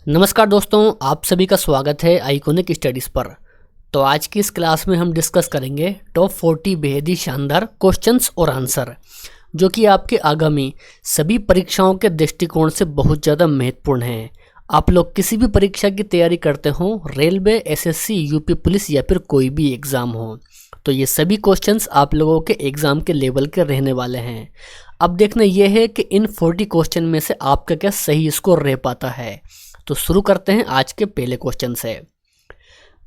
नमस्कार दोस्तों, आप सभी का स्वागत है आइकॉनिक स्टडीज़ पर। तो आज की इस क्लास में हम डिस्कस करेंगे टॉप 40 बेहद ही शानदार क्वेश्चंस और आंसर जो कि आपके आगामी सभी परीक्षाओं के दृष्टिकोण से बहुत ज़्यादा महत्वपूर्ण हैं। आप लोग किसी भी परीक्षा की तैयारी करते हो, रेलवे, एसएससी, यूपी पुलिस या फिर कोई भी एग्ज़ाम हो, तो ये सभी क्वेश्चंस आप लोगों के एग्ज़ाम के लेवल के रहने वाले हैं। अब देखना यह है कि इन 40 क्वेश्चन में से आपका क्या सही स्कोर रह पाता है। तो शुरू करते हैं आज के पहले क्वेश्चन से।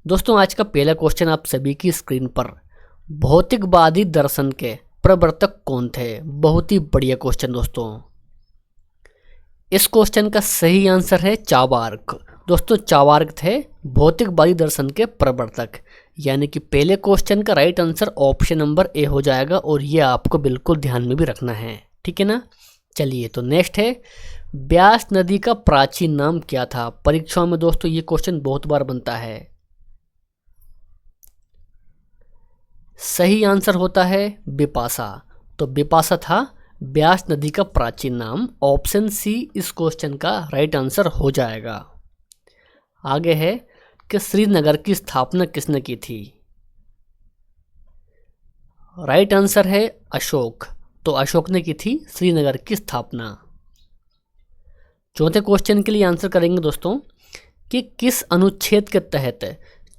दोस्तों, आज का पहला क्वेश्चन आप सभी की स्क्रीन पर, भौतिकवादी दर्शन के प्रवर्तक कौन थे? बहुत ही बढ़िया क्वेश्चन दोस्तों। इस क्वेश्चन का सही आंसर है चार्वाक। दोस्तों, चार्वाक थे भौतिकवादी दर्शन के प्रवर्तक, यानी कि पहले क्वेश्चन का right answer option number A हो जाएगा और ये आपको बिल्कुल ध्यान में भी रखना है, ठीक है ना। चलिए, तो नेक्स्ट है, ब्यास नदी का प्राचीन नाम क्या था? परीक्षाओं में दोस्तों ये क्वेश्चन बहुत बार बनता है। सही आंसर होता है बिपाशा। तो बिपाशा था ब्यास नदी का प्राचीन नाम। ऑप्शन सी इस क्वेश्चन का राइट आंसर हो जाएगा। आगे है कि श्रीनगर की स्थापना किसने की थी? राइट आंसर है अशोक। तो अशोक ने की थी श्रीनगर की स्थापना। चौथे क्वेश्चन के लिए आंसर करेंगे दोस्तों कि किस अनुच्छेद के तहत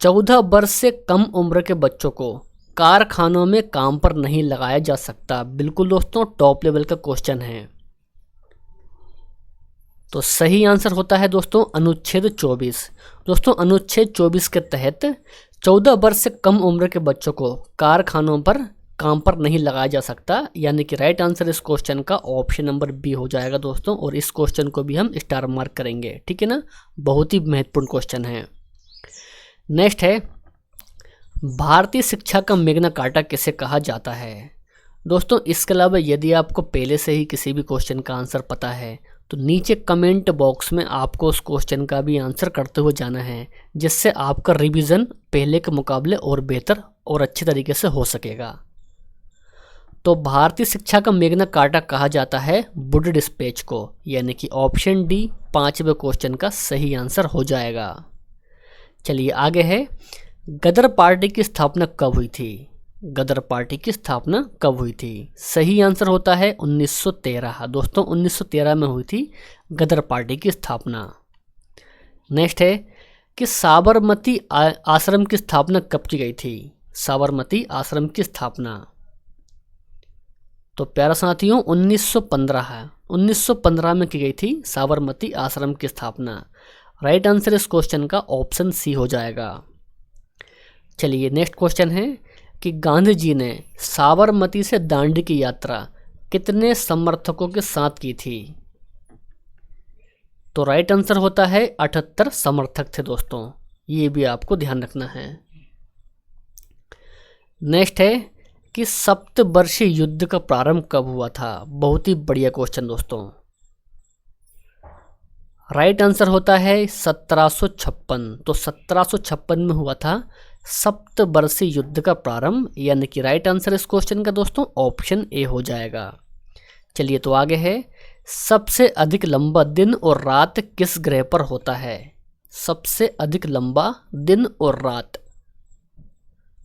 14 वर्ष से कम उम्र के बच्चों को कारखानों में काम पर नहीं लगाया जा सकता? बिल्कुल दोस्तों, टॉप लेवल का क्वेश्चन है। तो सही आंसर होता है दोस्तों अनुच्छेद 24। दोस्तों, अनुच्छेद 24 के तहत 14 वर्ष से कम उम्र के बच्चों को कारखानों पर काम पर नहीं लगाया जा सकता, यानी कि राइट आंसर इस क्वेश्चन का ऑप्शन नंबर बी हो जाएगा दोस्तों। और इस क्वेश्चन को भी हम स्टार मार्क करेंगे, ठीक है ना। बहुत ही महत्वपूर्ण क्वेश्चन है। नेक्स्ट है, भारतीय शिक्षा का मैग्ना कार्टा किसे कहा जाता है? दोस्तों, इसके अलावा यदि आपको पहले से ही किसी भी क्वेश्चन का आंसर पता है तो नीचे कमेंट बॉक्स में आपको उस क्वेश्चन का भी आंसर करते हुए जाना है, जिससे आपका रिवीजन पहले के मुकाबले और बेहतर और अच्छे तरीके से हो सकेगा। तो भारतीय शिक्षा का मैग्ना कार्टा कहा जाता है वुड डिस्पैच को, यानी कि ऑप्शन डी 5वें क्वेश्चन का सही आंसर हो जाएगा। चलिए आगे है, गदर पार्टी की स्थापना कब हुई थी? गदर पार्टी की स्थापना कब हुई थी? सही आंसर होता है 1913। दोस्तों, 1913 में हुई थी गदर पार्टी की स्थापना। नेक्स्ट है कि साबरमती आश्रम की स्थापना कब की गई थी? साबरमती आश्रम की स्थापना, तो प्यारा साथियों 1915 में की गई थी साबरमती आश्रम की स्थापना। राइट आंसर इस क्वेश्चन का ऑप्शन सी हो जाएगा। चलिए नेक्स्ट क्वेश्चन है कि गांधी जी ने साबरमती से दांडी की यात्रा कितने समर्थकों के साथ की थी? तो राइट आंसर होता है 78 समर्थक थे दोस्तों, ये भी आपको ध्यान रखना है। नेक्स्ट है कि सप्तवर्षीय युद्ध का प्रारंभ कब हुआ था? बहुत ही बढ़िया क्वेश्चन दोस्तों। राइट आंसर होता है 1756। तो 1756 में हुआ था सप्तवर्षीय युद्ध का प्रारंभ, यानी कि राइट आंसर इस क्वेश्चन का दोस्तों ऑप्शन ए हो जाएगा। चलिए, तो आगे है, सबसे अधिक लंबा दिन और रात किस ग्रह पर होता है? सबसे अधिक लंबा दिन और रात,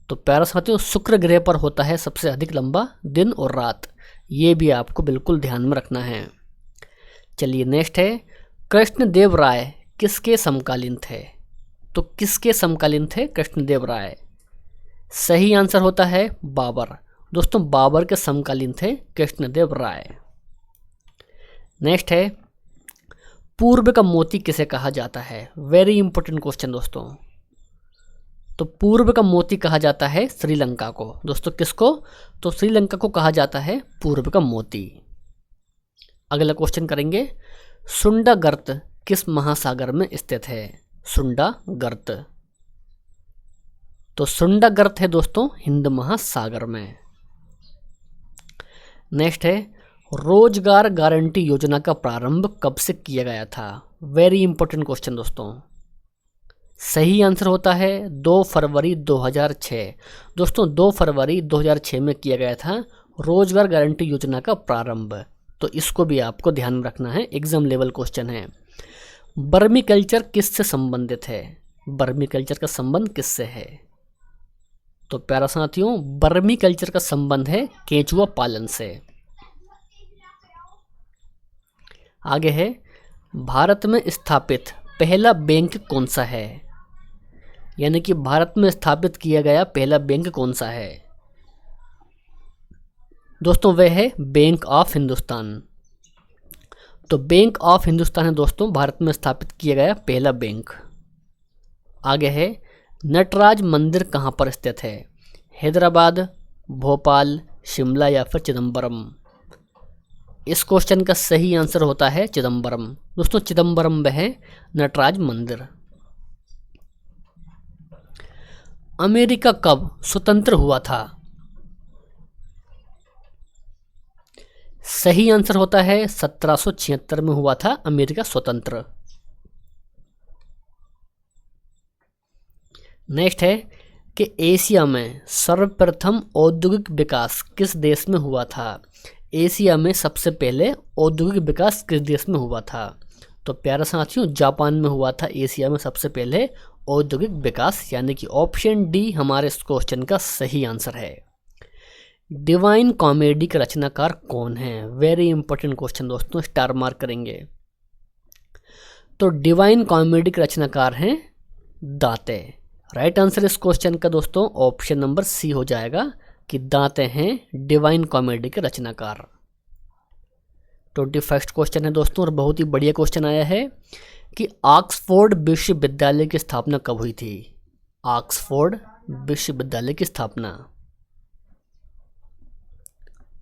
तो प्यारा साथियों शुक्र ग्रह पर होता है सबसे अधिक लंबा दिन और रात। ये भी आपको बिल्कुल ध्यान में रखना है। चलिए नेक्स्ट है, कृष्णदेव राय किसके समकालीन थे? तो किसके समकालीन थे कृष्णदेव राय? सही आंसर होता है बाबर। दोस्तों, बाबर के समकालीन थे कृष्णदेव राय। नेक्स्ट है, पूर्व का मोती किसे कहा जाता है? वेरी इंपॉर्टेंट क्वेश्चन दोस्तों। तो पूर्व का मोती कहा जाता है श्रीलंका को। दोस्तों, किसको? तो श्रीलंका को कहा जाता है पूर्व का मोती। अगला क्वेश्चन करेंगे, सुंडा गर्त किस महासागर में स्थित है? सुंडा गर्त, तो सुंडा गर्त है दोस्तों हिंद महासागर में। नेक्स्ट है, रोजगार गारंटी योजना का प्रारंभ कब से किया गया था? वेरी इंपॉर्टेंट क्वेश्चन दोस्तों। सही आंसर होता है 2 फरवरी 2006। दोस्तों, 2 फरवरी 2006 में किया गया था रोजगार गारंटी योजना का प्रारंभ। तो इसको भी आपको ध्यान में रखना है, एग्जाम लेवल क्वेश्चन है। बर्मी कल्चर किससे संबंधित है? बर्मी कल्चर का संबंध किससे है? तो प्यारा साथियों, बर्मी कल्चर का संबंध है केंचुआ पालन से। आगे है, भारत में स्थापित पहला बैंक कौन सा है? यानी कि भारत में स्थापित किया गया पहला बैंक कौन सा है? दोस्तों वह है बैंक ऑफ हिंदुस्तान। तो बैंक ऑफ हिंदुस्तान है दोस्तों भारत में स्थापित किया गया पहला बैंक। आगे है, नटराज मंदिर कहाँ पर स्थित है? हैदराबाद, भोपाल, शिमला या फिर चिदम्बरम? इस क्वेश्चन का सही आंसर होता है चिदम्बरम। दोस्तों चिदम्बरम में है नटराज मंदिर। अमेरिका कब स्वतंत्र हुआ था? सही आंसर होता है 1776 में हुआ था अमेरिका स्वतंत्र। नेक्स्ट है कि एशिया में सर्वप्रथम औद्योगिक विकास किस देश में हुआ था? एशिया में सबसे पहले औद्योगिक विकास किस देश में हुआ था? तो प्यारे साथियों, जापान में हुआ था एशिया में सबसे पहले औद्योगिक विकास, यानी कि ऑप्शन डी हमारे इस क्वेश्चन का सही आंसर है। डिवाइन कॉमेडी के रचनाकार कौन है? वेरी इंपॉर्टेंट क्वेश्चन दोस्तों, स्टार मार्क करेंगे। तो डिवाइन कॉमेडी के रचनाकार हैं दांते। राइट आंसर इस क्वेश्चन का दोस्तों ऑप्शन नंबर सी हो जाएगा कि दांते हैं डिवाइन कॉमेडी के रचनाकार। 21st क्वेश्चन है दोस्तों और बहुत ही बढ़िया क्वेश्चन आया है कि ऑक्सफोर्ड विश्वविद्यालय की स्थापना कब हुई थी? ऑक्सफोर्ड विश्वविद्यालय की स्थापना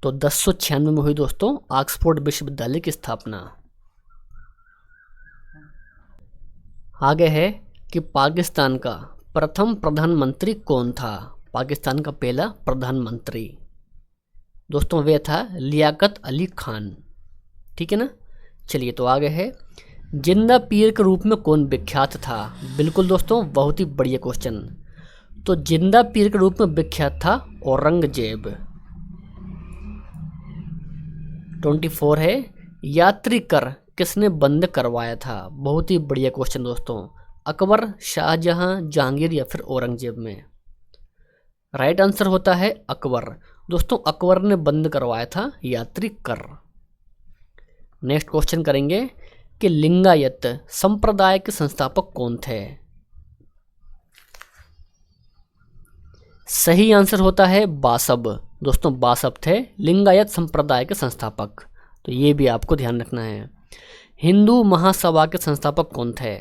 तो 1096 में हुई दोस्तों ऑक्सफोर्ड विश्वविद्यालय की स्थापना। आगे है कि पाकिस्तान का प्रथम प्रधानमंत्री कौन था? पाकिस्तान का पहला प्रधानमंत्री दोस्तों वे था लियाकत अली खान। ठीक है ना। चलिए तो आगे है, जिंदा पीर के रूप में कौन विख्यात था? बिल्कुल दोस्तों, बहुत ही बढ़िया क्वेश्चन। तो जिंदा पीर के रूप में विख्यात था औरंगजेब। 24 है, यात्री कर किसने बंद करवाया था? बहुत ही बढ़िया क्वेश्चन दोस्तों, अकबर, शाहजहां, जहांगीर या फिर औरंगजेब में? राइट आंसर होता है अकबर। दोस्तों अकबर ने बंद करवाया था यात्री कर। नेक्स्ट क्वेश्चन करेंगे कि लिंगायत संप्रदाय के संस्थापक कौन थे? सही आंसर होता है बासब। दोस्तों बासब थे लिंगायत संप्रदाय के संस्थापक। तो ये भी आपको ध्यान रखना है। हिंदू महासभा के संस्थापक कौन थे?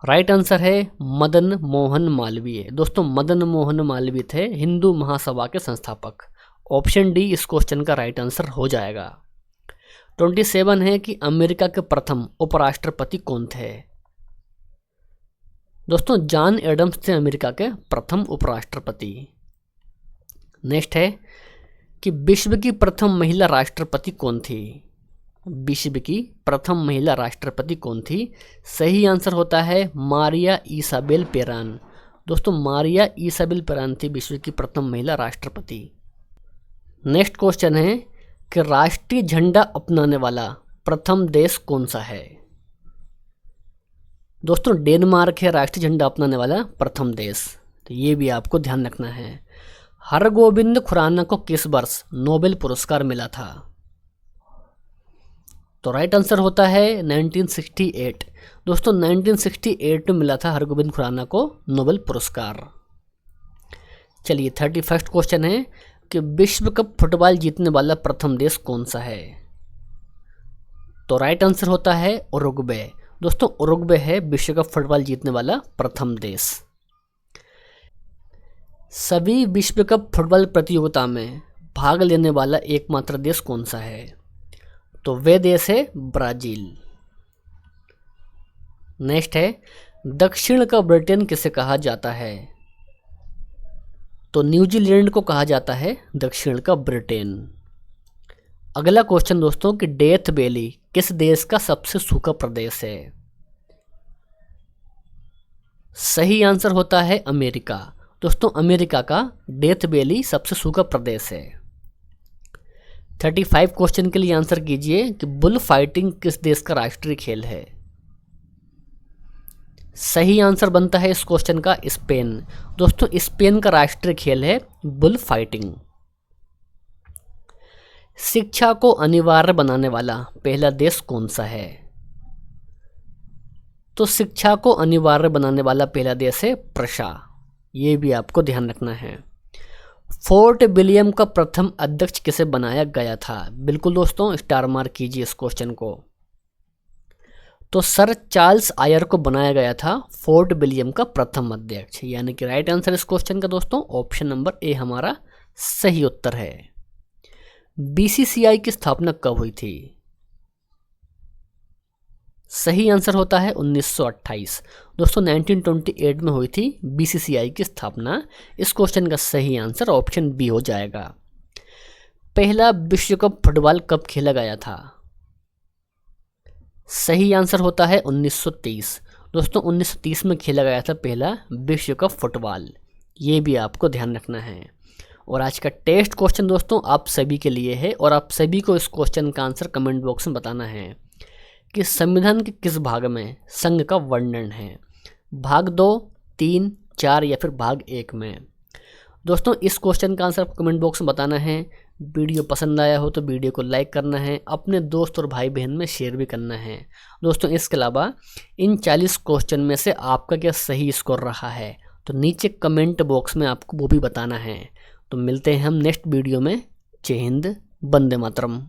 राइट आंसर है मदन मोहन मालवीय। दोस्तों मदन मोहन मालवीय थे हिंदू महासभा के संस्थापक। ऑप्शन डी इस क्वेश्चन का राइट आंसर हो जाएगा। 27 है कि अमेरिका के प्रथम उपराष्ट्रपति कौन थे? दोस्तों जॉन एडम्स थे अमेरिका के प्रथम उपराष्ट्रपति। नेक्स्ट है कि विश्व की प्रथम महिला राष्ट्रपति कौन थी? विश्व की प्रथम महिला राष्ट्रपति कौन थी? सही आंसर होता है मारिया इसाबेल पेरान। दोस्तों मारिया इसाबेल पेरान थी विश्व की प्रथम महिला राष्ट्रपति। नेक्स्ट क्वेश्चन है कि राष्ट्रीय झंडा अपनाने वाला प्रथम देश कौन सा है? दोस्तों डेनमार्क है राष्ट्रीय झंडा अपनाने वाला प्रथम देश। तो ये भी आपको ध्यान रखना है। हरगोविंद खुराना को किस वर्ष नोबेल पुरस्कार मिला था? तो राइट आंसर होता है 1968। दोस्तों 1968 में मिला था हरगोविंद खुराना को नोबेल पुरस्कार। चलिए 31st क्वेश्चन है कि विश्व कप फुटबॉल जीतने वाला प्रथम देश कौन सा है? तो राइट आंसर होता है उरुग्वे। दोस्तों उरुग्वे है विश्व कप फुटबॉल जीतने वाला प्रथम देश। सभी विश्व कप फुटबॉल प्रतियोगिता में भाग लेने वाला एकमात्र देश कौन सा है? तो वे देश है ब्राजील। नेक्स्ट है, दक्षिण का ब्रिटेन किसे कहा जाता है? तो न्यूजीलैंड को कहा जाता है दक्षिण का ब्रिटेन। अगला क्वेश्चन दोस्तों कि डेथ वैली किस देश का सबसे सूखा प्रदेश है? सही आंसर होता है अमेरिका। दोस्तों अमेरिका का डेथ वैली सबसे सूखा प्रदेश है। 35 क्वेश्चन के लिए आंसर कीजिए कि बुल फाइटिंग किस देश का राष्ट्रीय खेल है। सही आंसर बनता है इस क्वेश्चन का स्पेन। दोस्तों स्पेन का राष्ट्रीय खेल है बुल फाइटिंग। शिक्षा को अनिवार्य बनाने वाला पहला देश कौन सा है? तो शिक्षा को अनिवार्य बनाने वाला पहला देश है प्रशा। ये भी आपको ध्यान रखना है। फोर्ट विलियम का प्रथम अध्यक्ष किसे बनाया गया था? बिल्कुल दोस्तों स्टार मार्क कीजिए इस क्वेश्चन को। तो सर चार्ल्स आयर को बनाया गया था फोर्ट विलियम का प्रथम अध्यक्ष, यानी कि राइट आंसर इस क्वेश्चन का दोस्तों ऑप्शन नंबर ए हमारा सही उत्तर है। बीसीसीआई की स्थापना कब हुई थी? सही आंसर होता है 1928। दोस्तों 1928 में हुई थी बीसीसीआई की स्थापना। इस क्वेश्चन का सही आंसर ऑप्शन बी हो जाएगा। पहला विश्व कप फुटबॉल कब खेला गया था? सही आंसर होता है 1930। दोस्तों 1930 में खेला गया था पहला विश्व कप फुटबॉल। ये भी आपको ध्यान रखना है। और आज का टेस्ट क्वेश्चन दोस्तों आप सभी के लिए है और आप सभी को इस क्वेश्चन का आंसर कमेंट बॉक्स में बताना है कि संविधान के किस भाग में संघ का वर्णन है। भाग 2, 3, 4 या फिर भाग 1 में। दोस्तों इस क्वेश्चन का आंसर आपको कमेंट बॉक्स में बताना है। वीडियो पसंद आया हो तो वीडियो को लाइक करना है, अपने दोस्त और भाई बहन में शेयर भी करना है। दोस्तों इसके अलावा इन 40 क्वेश्चन में से आपका क्या सही स्कोर रहा है तो नीचे कमेंट बॉक्स में आपको वो भी बताना है। तो मिलते हैं हम नेक्स्ट वीडियो में। जय हिंद, वंदे मातरम।